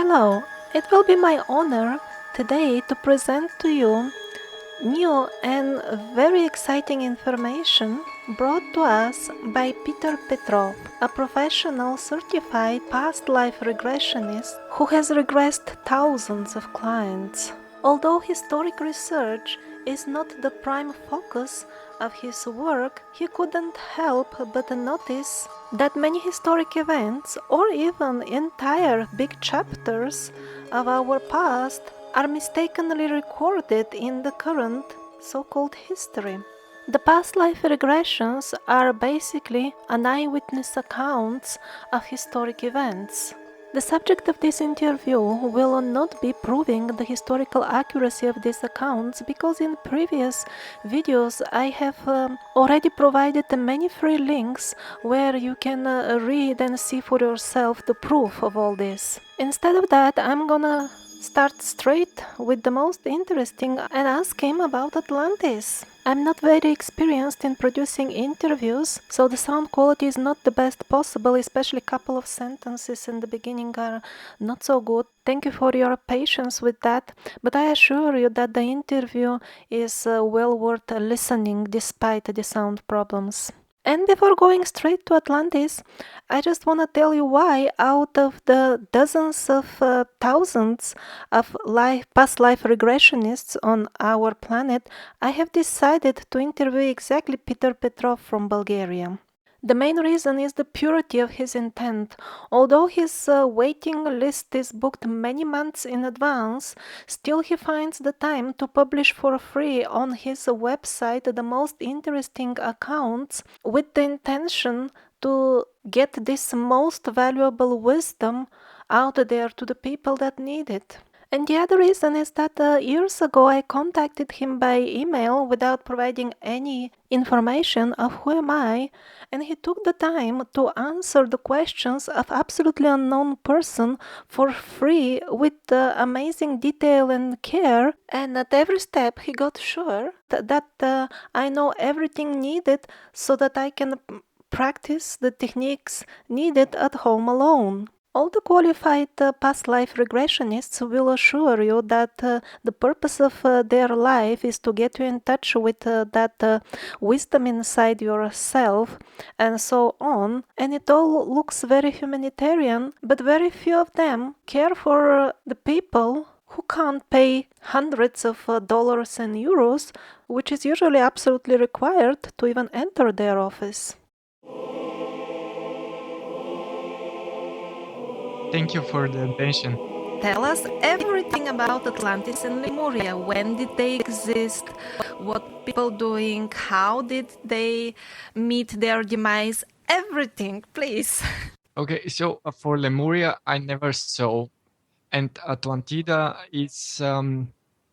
Hello, it will be my honor today to present to you new and very exciting information brought to us by Peter Petrov, a professional certified past life regressionist who has regressed thousands of clients. Although historic research is not the prime focus of his work, he couldn't help but notice that many historic events, or even entire big chapters of our past, are mistakenly recorded in the current so-called history. The past life regressions are basically an eyewitness accounts of historic events. The subject of this interview will not be proving the historical accuracy of these accounts because in previous videos I have already provided many free links where you can read and see for yourself the proof of all this. Instead of that, I'm gonna start straight with the most interesting and ask him about Atlantis. I'm not very experienced in producing interviews, so the sound quality is not the best possible, especially a couple of sentences in the beginning are not so good. Thank you for your patience with that, but I assure you that the interview is well worth listening despite the sound problems. And before going straight to Atlantis, I just want to tell you why out of the dozens of thousands of past life regressionists on our planet, I have decided to interview exactly Peter Petrov from Bulgaria. The main reason is the purity of his intent. Although his waiting list is booked many months in advance, still he finds the time to publish for free on his website the most interesting accounts with the intention to get this most valuable wisdom out there to the people that need it. And the other reason is that years ago I contacted him by email without providing any information of who am I, and he took the time to answer the questions of absolutely unknown person for free with amazing detail and care, and at every step he got sure that I know everything needed so that I can practice the techniques needed at home alone. All the qualified past life regressionists will assure you that the purpose of their life is to get you in touch with that wisdom inside yourself and so on. And it all looks very humanitarian, but very few of them care for the people who can't pay hundreds of dollars and euros, which is usually absolutely required to even enter their office. Thank you for the attention. Tell us everything about Atlantis and Lemuria. When did they exist? What people doing? How did they meet their demise? Everything, please. Okay, so for Lemuria, I never saw, and Atlantida is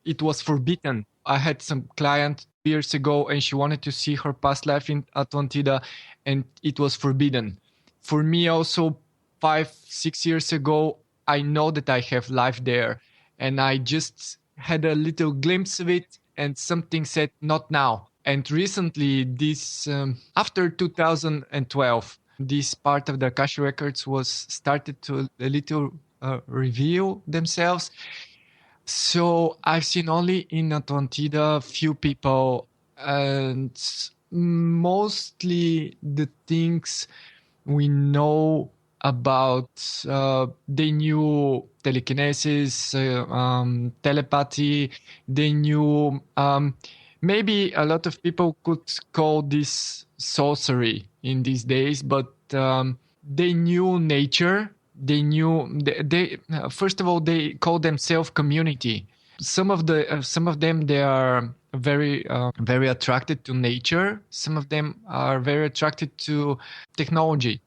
it was forbidden. I had some client years ago, and she wanted to see her past life in Atlantida, and it was forbidden. For me, also 5-6 years ago, I know that I have life there, and I just had a little glimpse of it, and something said not now. And recently, this after 2012, this part of the Akasha records was started to a little reveal themselves. So I've seen only in Atlantida few people, and mostly the things we know about, they knew telekinesis, telepathy, they knew, maybe a lot of people could call this sorcery in these days, but they knew nature. They knew, they first of all, they call themselves community. Some of them, they are very attracted to nature. Some of them are very attracted to technology.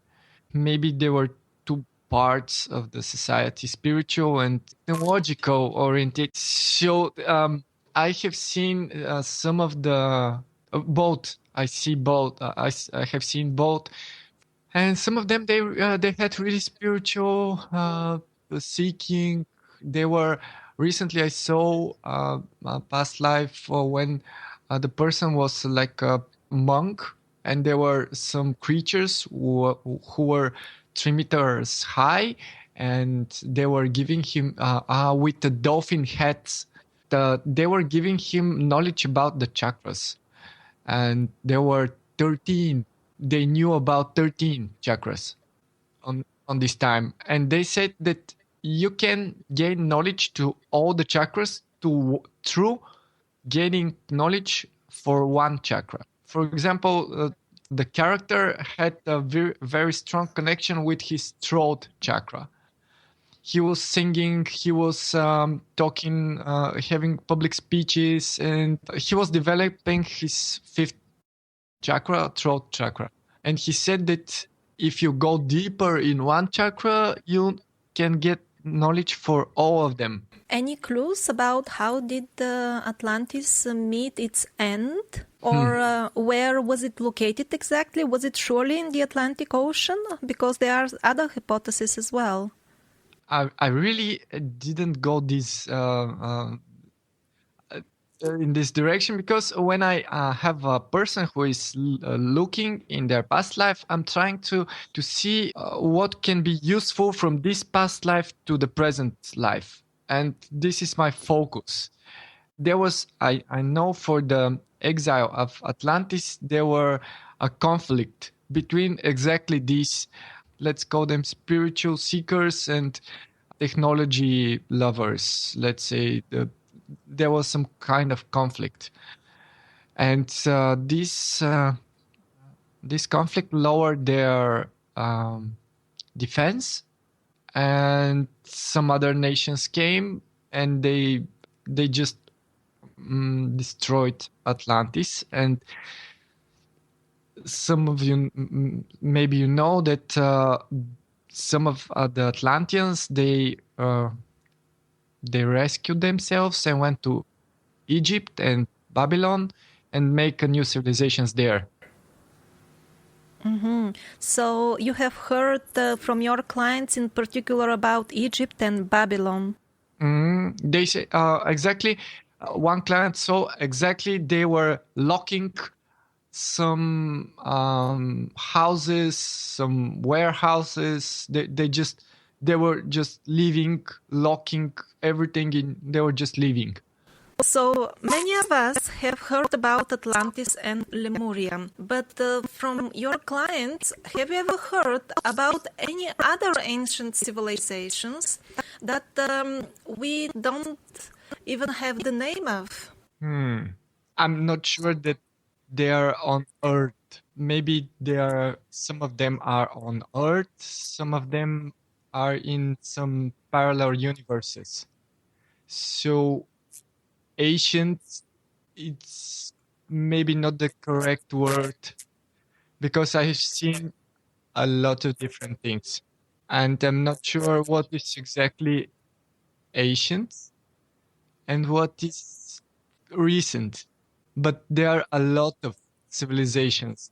Maybe there were two parts of the society, spiritual and technological oriented. So I have seen some of the both. I see both. I have seen both, and some of them, they had really spiritual seeking. They were recently, I saw a past life when the person was like a monk, and there were some creatures who were 3 meters high, and they were giving him with the dolphin hats. They were giving him knowledge about the chakras, and there were 13. They knew about 13 chakras on this time, and they said that you can gain knowledge to all the chakras through gaining knowledge for one chakra. For example, the character had a very, very strong connection with his throat chakra. He was singing, he was talking, having public speeches, and he was developing his fifth chakra, throat chakra. And he said that if you go deeper in one chakra, you can get knowledge for all of them. Any clues about how did Atlantis meet its end? Or where was it located exactly? Was it surely in the Atlantic Ocean? Because there are other hypotheses as well. I really didn't go this in this direction, because when I have a person who is looking in their past life, I'm trying to see what can be useful from this past life to the present life. And this is my focus. There was, I know for the exile of Atlantis, there were a conflict between exactly these, let's call them spiritual seekers and technology lovers. Let's say there was some kind of conflict. And this conflict lowered their defense, and some other nations came and they just destroyed Atlantis. And some of you maybe you know that some of the Atlanteans, they rescued themselves and went to Egypt and Babylon and make new civilizations there. Mm-hmm. So you have heard from your clients in particular about Egypt and Babylon. They say exactly. One client saw exactly they were locking some houses, some warehouses. They were just leaving, locking everything in. They were just leaving. So many of us have heard about Atlantis and Lemuria, but from your clients, have you ever heard about any other ancient civilizations that we don't even have the name of? I'm not sure that they are on Earth. Maybe some of them are on Earth, some of them are in some parallel universes. So ancient, it's maybe not the correct word, because I have seen a lot of different things, and I'm not sure what is exactly ancient and what is recent. But there are a lot of civilizations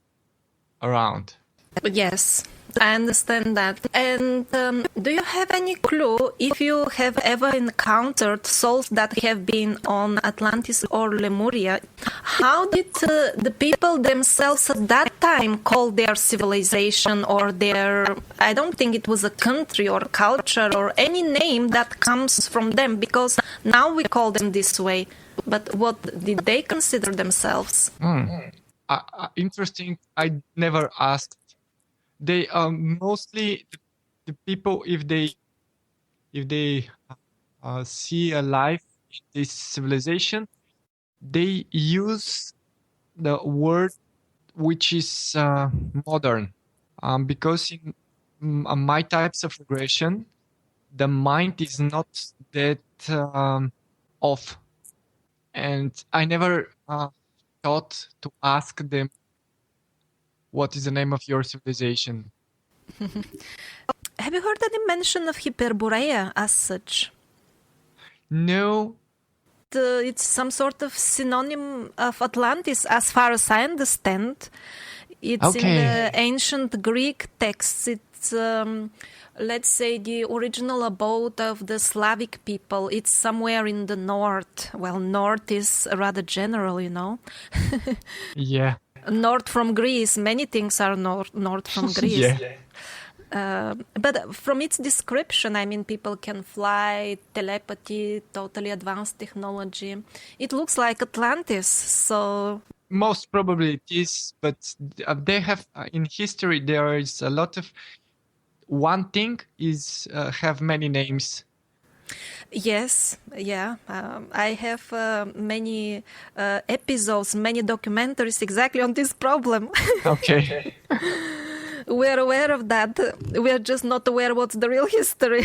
around. Yes, I understand that. And do you have any clue if you have ever encountered souls that have been on Atlantis or Lemuria? How did the people themselves at that time call their civilization or their, I don't think it was a country or culture or any name that comes from them, because now we call them this way. But what did they consider themselves? Interesting. I never asked. They mostly the people, if they see a life in this civilization, they use the word which is modern, because in my types of regression, the mind is not that off, and I never thought to ask them, what is the name of your civilization? Have you heard any mention of Hyperborea as such? No. It's some sort of synonym of Atlantis, as far as I understand. It's in the ancient Greek texts. It's, let's say, the original abode of the Slavic people. It's somewhere in the north. Well, north is rather general, you know. Yeah. North from Greece. Many things are north from Greece. Yeah. But from its description, I mean, people can fly, telepathy, totally advanced technology. It looks like Atlantis, so... Most probably it is, but they have, in history, there is a lot of... One thing is have many names. Yes, yeah. I have many episodes, many documentaries exactly on this problem. Okay. We're aware of that. We're just not aware what's the real history.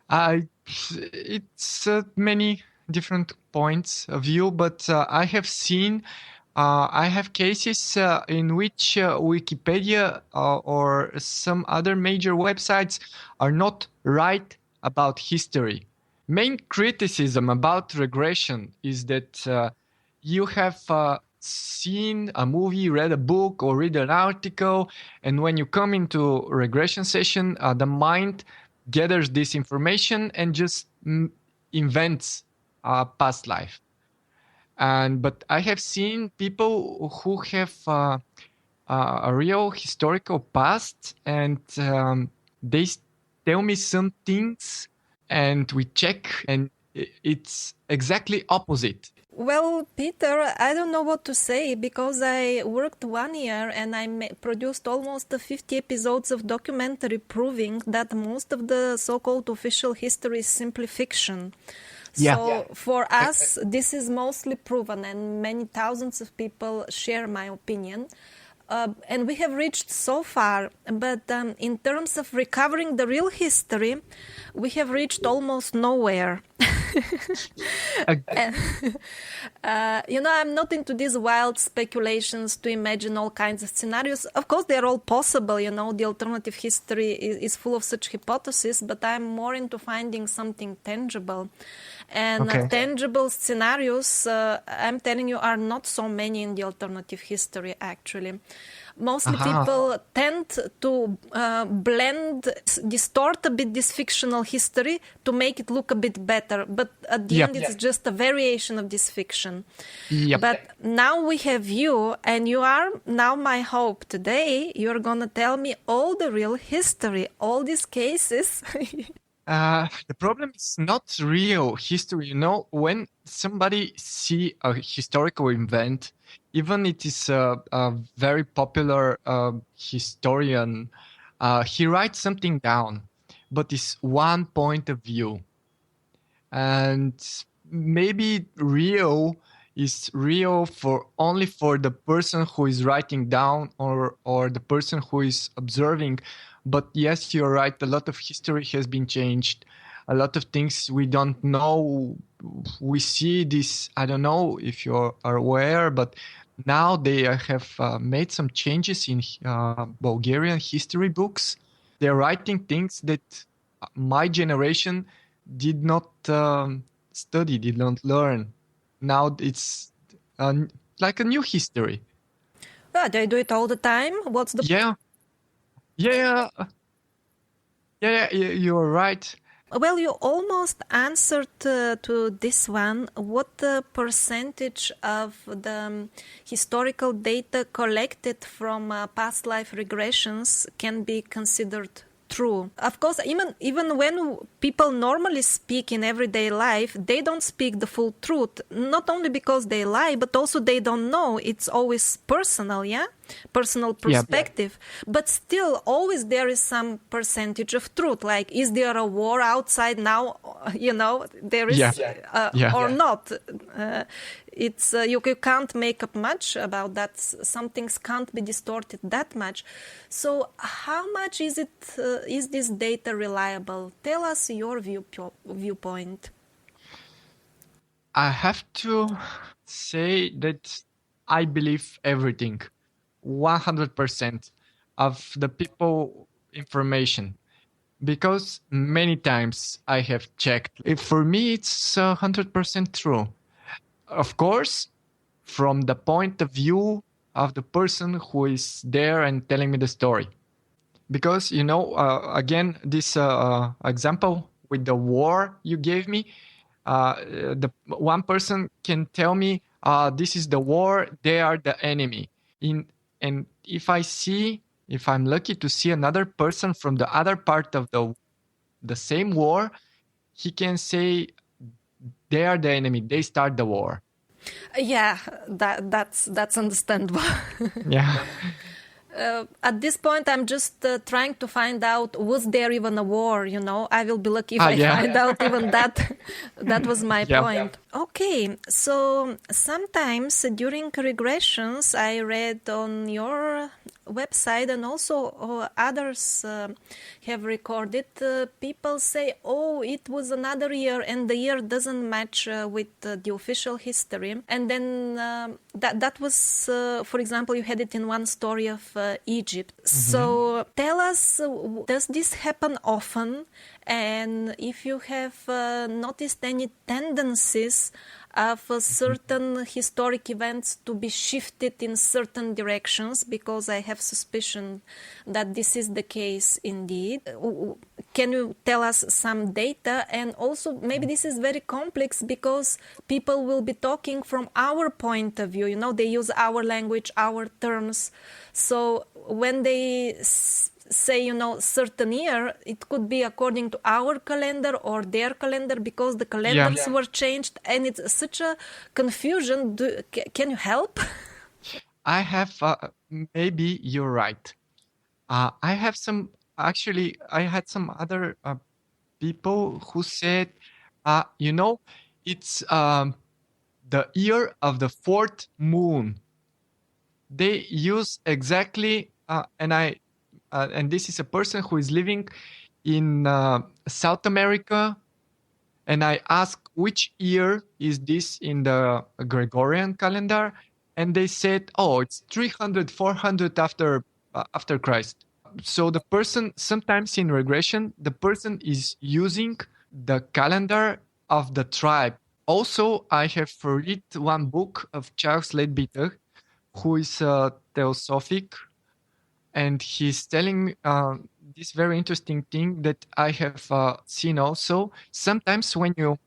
It's many different points of view, but I have seen, I have cases in which Wikipedia or some other major websites are not right about history. Main criticism about regression is that you have seen a movie, read a book, or read an article, and when you come into regression session, the mind gathers this information and just invents a past life. But I have seen people who have a real historical past, and they tell me some things, and we check, and it's exactly opposite. Well, Peter, I don't know what to say because I worked 1 year and I produced almost 50 episodes of documentary proving that most of the so-called official history is simply fiction. So for us, this is mostly proven, and many thousands of people share my opinion. And we have reached so far, but in terms of recovering the real history, we have reached almost nowhere. I'm not into these wild speculations to imagine all kinds of scenarios. Of course, they're all possible. The alternative history is full of such hypotheses, but I'm more into finding something tangible. And tangible scenarios, I'm telling you, are not so many in the alternative history, actually. Mostly people tend to distort a bit this fictional history to make it look a bit better. But at the end, it's just a variation of this fiction. But now we have you, and you are now my hope. Today, you're going to tell me all the real history, all these cases. The problem is not real history. When somebody see a historical event, even it is a very popular historian, he writes something down, but it's one point of view. And maybe real is real only for the person who is writing down or the person who is observing. But yes, you're right. A lot of history has been changed. A lot of things we don't know. We see this, I don't know if you are aware, but now they have made some changes in Bulgarian history books. They're writing things that my generation did not study, did not learn. Now it's like a new history. They do it all the time. What's the... Yeah, you're right. Well, you almost answered to this one. What percentage of the historical data collected from past life regressions can be considered true? Of course, even when people normally speak in everyday life, they don't speak the full truth. Not only because they lie, but also they don't know. It's always personal, personal perspective. But still, always there is some percentage of truth. Like, is there a war outside now? There is or not. It's you can't make up much about that. Some things can't be distorted that much. So how much is this data reliable? Tell us your viewpoint. I have to say that I believe everything, 100% of the people information, because many times I have checked. For me, it's 100% true. Of course, from the point of view of the person who is there and telling me the story. Because, again, this example with the war you gave me, the one person can tell me, this is the war, they are the enemy. And if I see if I'm lucky to see another person from the other part of the same war, he can say they are the enemy. They start the war. Yeah, that's understandable. Yeah. At this point, I'm just trying to find out, was there even a war, you know? I will be lucky if I find out even that. That was my point. Okay, so sometimes during regressions, I read on your website and also others have recorded, people say, oh, it was another year and the year doesn't match with the official history. And then that was, for example, you had it in one story of Egypt. Mm-hmm. So tell us, does this happen often? And if you have noticed any tendencies of certain historic events to be shifted in certain directions, because I have suspicion that this is the case indeed. Can you tell us some data? And also, maybe this is very complex because people will be talking from our point of view. You know, they use our language, our terms. So when they say, you know, certain year, it could be according to our calendar or their calendar because the calendars were changed, and it's such a confusion. Can you help? I have, maybe you're right. I have some, actually, I had some other people who said, you know, it's the year of the fourth moon. They use exactly, and this is a person who is living in South America. And I asked, which year is this in the Gregorian calendar? And they said, oh, it's 300, 400 after Christ. So the person, sometimes in regression, the person is using the calendar of the tribe. Also, I have read one book of Charles Leadbeater, who is a theosophic, and he's telling me this very interesting thing that I have seen also. Sometimes when you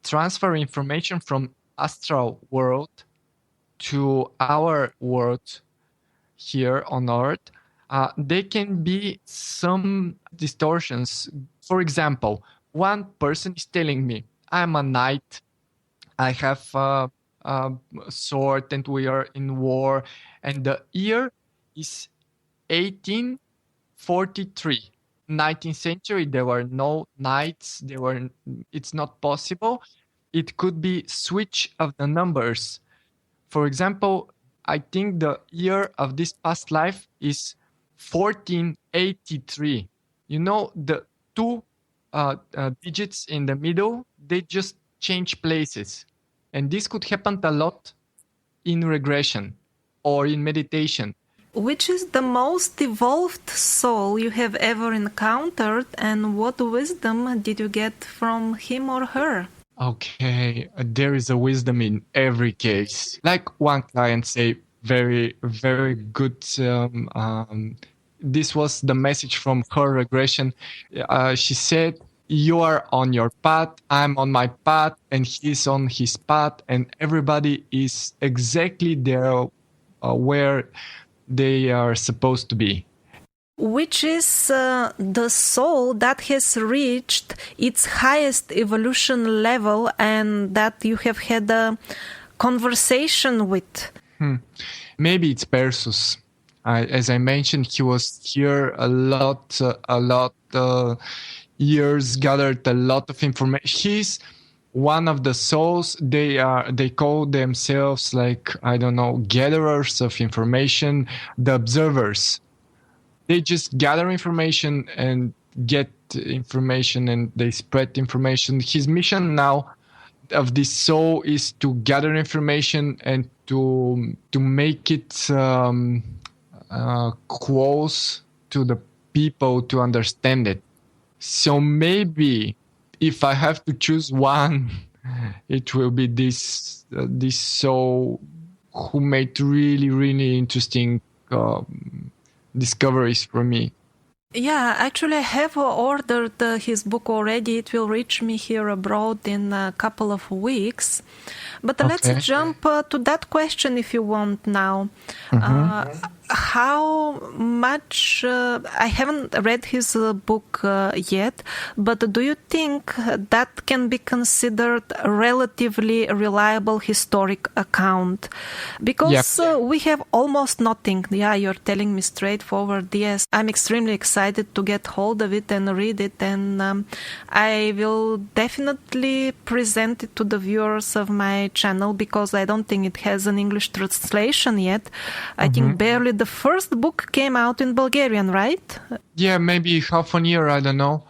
transfer information from astral world to our world here on Earth, there can be some distortions. For example, one person is telling me, I'm a knight, I have a sword and we are in war, and the year is 1843. 19th century, there were no knights. It's not possible. It could be switch of the numbers. For example, I think the year of this past life is 1483. You know, the two digits in the middle, they just change places. And this could happen a lot in regression or in meditation. Which is the most evolved soul you have ever encountered, and what wisdom did you get from him or her? Okay, there is a wisdom in every case. Like one client say, very, very good. This was the message from her regression. She said, you are on your path, I'm on my path, and he's on his path, and everybody is exactly there where they are supposed to be. Which is the soul that has reached its highest evolution level and that you have had a conversation with? Maybe it's Perseus. As I mentioned, he was here a lot years, gathered a lot of information. He's one of the souls. They call themselves, like, I don't know, gatherers of information, the observers. They just gather information and get information, and they spread information. His mission now of this soul is to gather information and to make it close to the people to understand it. So maybe if I have to choose one, it will be this soul who made really, really interesting discoveries for me. Yeah, actually I have ordered his book already. It will reach me here abroad in a couple of weeks. But let's jump to that question if you want now. how much, I haven't read his book yet, but do you think that can be considered a relatively reliable historic account? Because we have almost nothing. Yeah, you're telling me straightforward. Yes, I'm extremely excited to get hold of it and read it, and I will definitely present it to the viewers of my channel, because I don't think it has an English translation yet. I think barely the first book came out in Bulgarian, right? Yeah, maybe half a year, I don't know,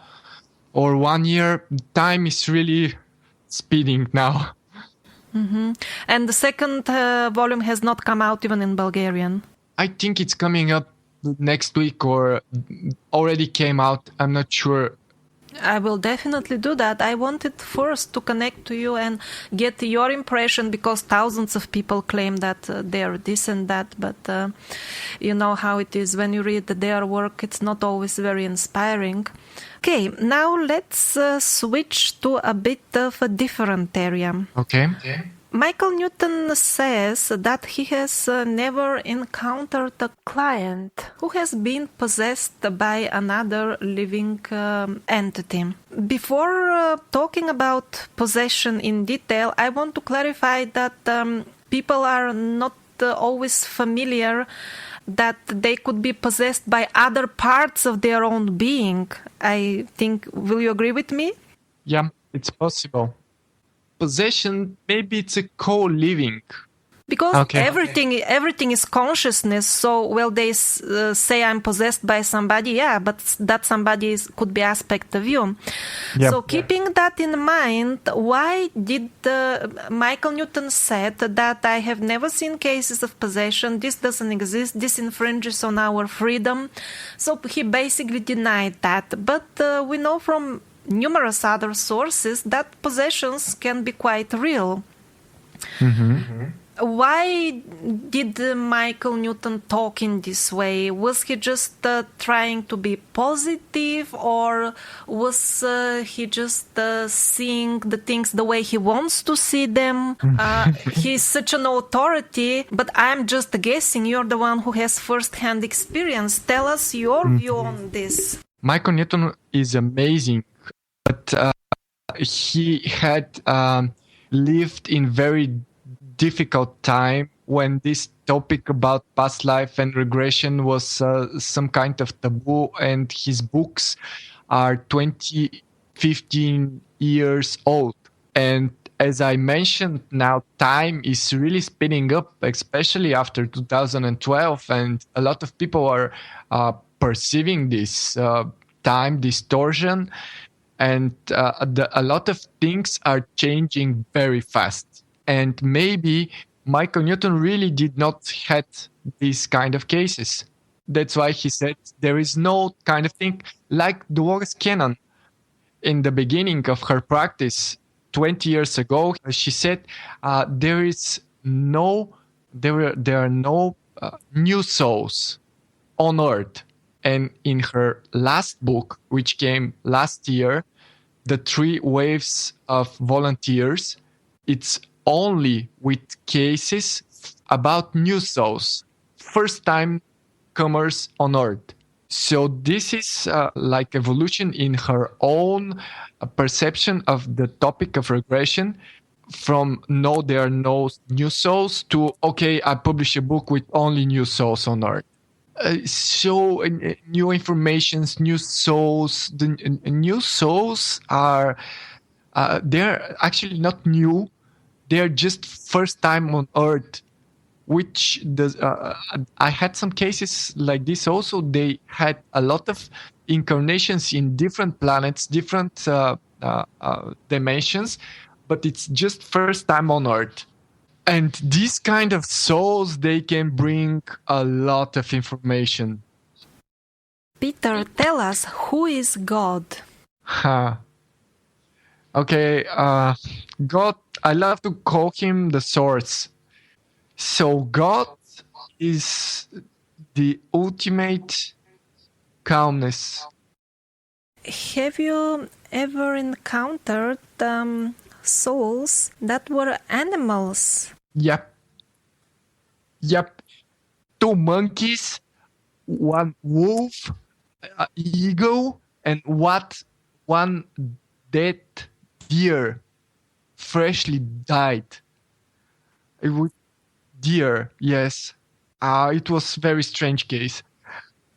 or 1 year. Time is really speeding now. And the second volume has not come out even in Bulgarian. I think it's coming up next week or already came out. I'm not sure. I will definitely do that. I wanted first to connect to you and get your impression, because thousands of people claim that they're this and that, but you know how it is when you read their work, it's not always very inspiring. Okay, now let's switch to a bit of a different area. Okay. Michael Newton says that he has never encountered a client who has been possessed by another living entity. Before talking about possession in detail, I want to clarify that people are not always familiar that they could be possessed by other parts of their own being. I think, will you agree with me? Yeah, it's possible. Possession, maybe it's a co-living. Because everything is consciousness. So, well, they say I'm possessed by somebody, yeah, but that somebody could be aspect of you. Yep. So, keeping that in mind, why did Michael Newton said that I have never seen cases of possession, this doesn't exist, this infringes on our freedom. So, he basically denied that. But we know from numerous other sources that possessions can be quite real. Why did Michael Newton talk in this way? Was he just trying to be positive, or was he just seeing the things the way he wants to see them? He's such an authority, but I'm just guessing. You're the one who has first-hand experience. Tell us your view on this. Michael Newton is amazing, but he had lived in very difficult time when this topic about past life and regression was some kind of taboo, and his books are 15 years old. And as I mentioned, now time is really speeding up, especially after 2012, and a lot of people are perceiving this time distortion, and a lot of things are changing very fast. And maybe Michael Newton really did not had these kind of cases. That's why he said there is no kind of thing like Dolores Cannon. In the beginning of her practice 20 years ago, she said there are no new souls on Earth. And in her last book, which came last year, The 3 Waves of Volunteers, it's only with cases about new souls, first-time comers on Earth. So this is like evolution in her own perception of the topic of regression, from no, there are no new souls, to, okay, I publish a book with only new souls on Earth. So new informations, new souls. The new souls are they're actually not new. They're just first time on Earth. Which does I had some cases like this also. They had a lot of incarnations in different planets, different dimensions, but it's just first time on Earth. And these kind of souls, they can bring a lot of information. Peter, tell us, who is God? Okay, God, I love to call him the source. So God is the ultimate calmness. Have you ever encountered souls that were animals? Yep. 2 monkeys, 1 wolf, eagle, and one dead deer, freshly died. It was deer, yes. It was very strange case.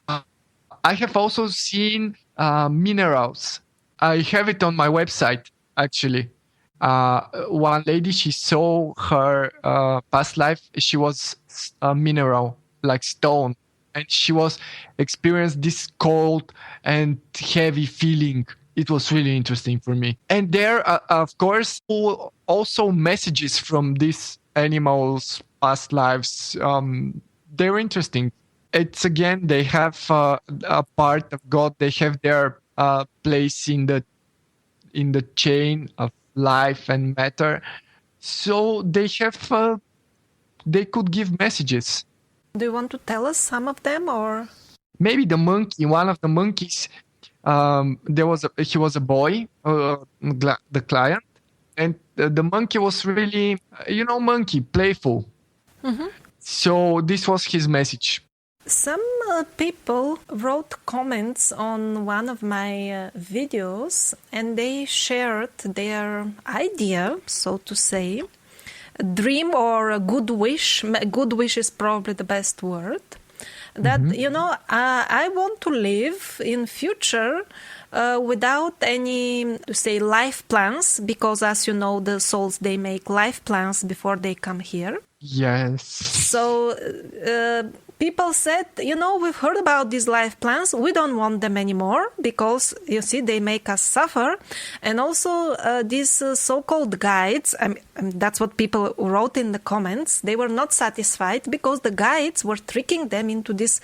I have also seen minerals. I have it on my website, actually. One lady, she saw her past life. She was a mineral, like stone. And she was experienced this cold and heavy feeling. It was really interesting for me. And there, of course, also messages from these animals' past lives. They're interesting. It's again, they have a part of God. They have their place in the chain of life and matter. So they have they could give messages. Do you want to tell us some of them, or maybe the monkey? One of the monkeys, he was a boy, the client, and the monkey was really, monkey, playful. Mm-hmm. So this was his message. Some people wrote comments on one of my videos, and they shared their idea, so to say, a dream or a good wish. Good wish is probably the best word. That, I want to live in future without any, to say, life plans, because as you know, the souls, they make life plans before they come here. Yes. So people said, we've heard about these life plans. We don't want them anymore because, you see, they make us suffer. And also these so-called guides, that's what people wrote in the comments. They were not satisfied because the guides were tricking them into these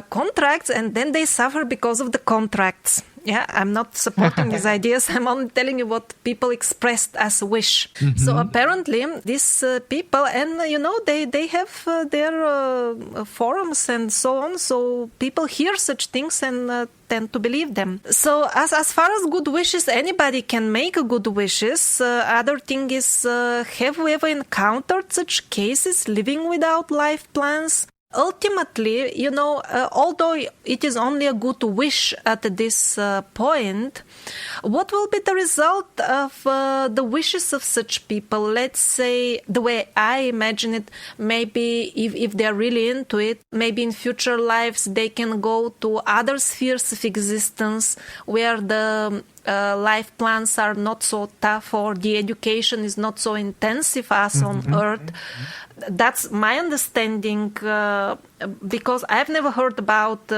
contracts, and then they suffer because of the contracts. Yeah, I'm not supporting these ideas. I'm only telling you what people expressed as a wish. Mm-hmm. So apparently these people, and they have their forums and so on. So people hear such things and tend to believe them. So as far as good wishes, anybody can make good wishes. Other thing is, have we ever encountered such cases living without life plans? Ultimately, although it is only a good wish at this point, what will be the result of the wishes of such people? Let's say, the way I imagine it, maybe if they're really into it, maybe in future lives they can go to other spheres of existence where the life plans are not so tough or the education is not so intensive as on Earth. That's my understanding, because I've never heard about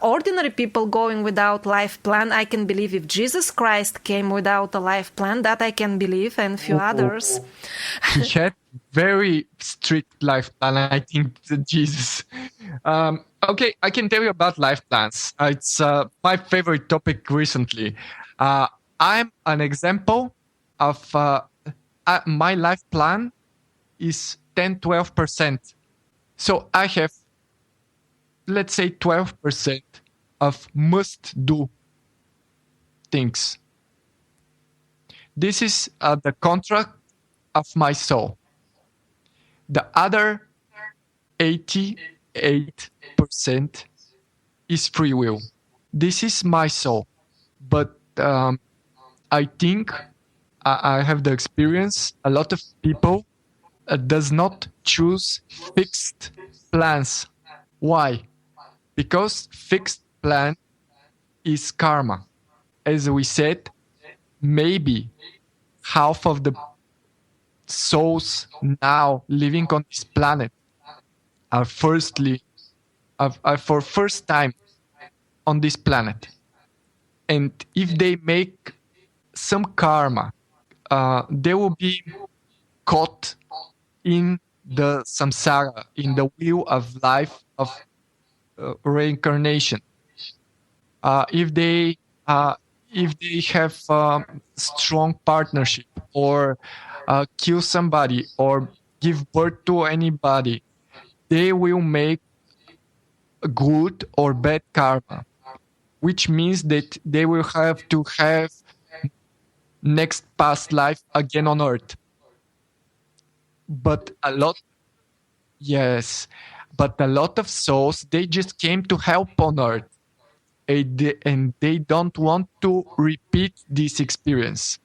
ordinary people going without life plan. I can believe if Jesus Christ came without a life plan, that I can believe, and few others. He had very strict life plan, I think, Jesus. Okay, I can tell you about life plans. It's my favorite topic recently. I'm an example of my life plan is 10-12%. So I have, let's say, 12% of must-do things. This is the contract of my soul. The other 88% is free will. This is my soul. But I think I have the experience. A lot of people does not choose fixed plans. Why? Because fixed plan is karma. As we said, maybe half of the souls now living on this planet are for first time on this planet. And if they make some karma, they will be caught in the samsara, in the wheel of life, of reincarnation. If they have strong partnership, or kill somebody, or give birth to anybody, they will make good or bad karma, which means that they will have to have next past life again on Earth. But a lot But a lot of souls, they just came to help on Earth. And they don't want to repeat this experience.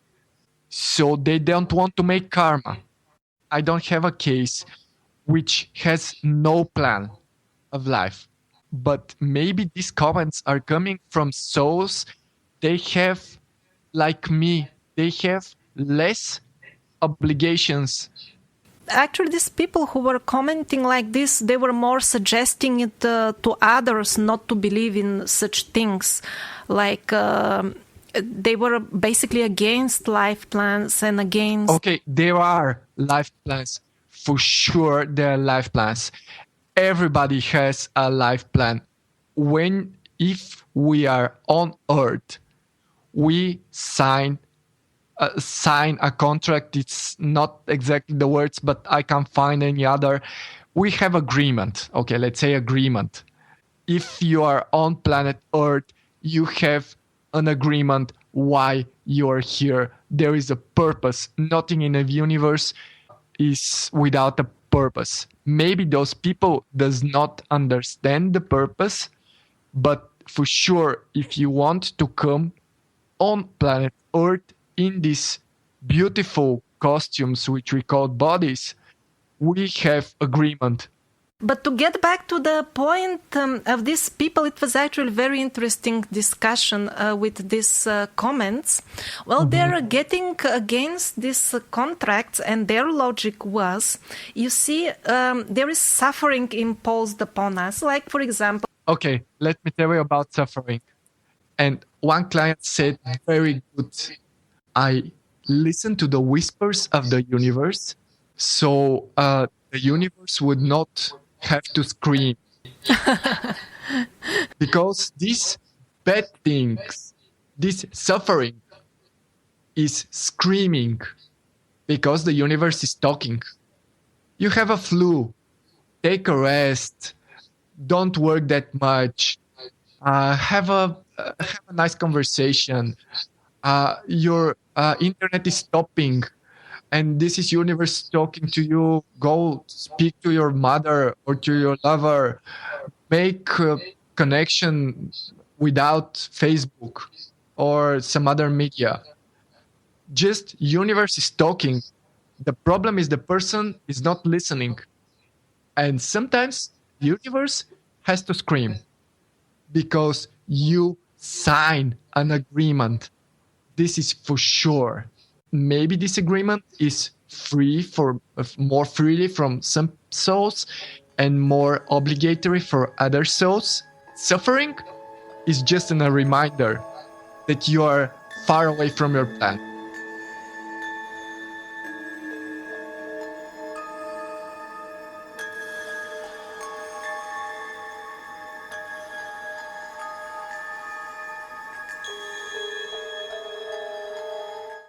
So they don't want to make karma. I don't have a case which has no plan of life. But maybe these comments are coming from souls. They have, like me, they have less obligations. Actually, these people who were commenting like this, they were more suggesting it to others not to believe in such things. Like they were basically against life plans and against... Okay, there are life plans. For sure, there are life plans. Everybody has a life plan. If we are on Earth, we sign a contract. It's not exactly the words, but I can't find any other. We have agreement. Okay, let's say agreement. If you are on planet Earth, you have an agreement why you are here. There is a purpose. Nothing in the universe is without a purpose. Maybe those people does not understand the purpose, but for sure, if you want to come on planet Earth in these beautiful costumes, which we call bodies, we have agreement. But to get back to the point of these people, it was actually very interesting discussion with these comments. Well, they're getting against these contracts, and their logic was, you see, there is suffering imposed upon us. Like, for example... Okay, let me tell you about suffering. And one client said, very good, I listen to the whispers of the universe, so the universe would not have to scream. Because these bad things, this suffering is screaming because the universe is talking. You have a flu, take a rest, don't work that much, have a nice conversation. Your internet is stopping, and this is universe talking to you. Go speak to your mother or to your lover. Make a connection without Facebook or some other media. Just universe is talking. The problem is the person is not listening. And sometimes the universe has to scream because you sign an agreement. This is for sure. Maybe this agreement is more freely from some souls and more obligatory for other souls. Suffering is just a reminder that you are far away from your plan.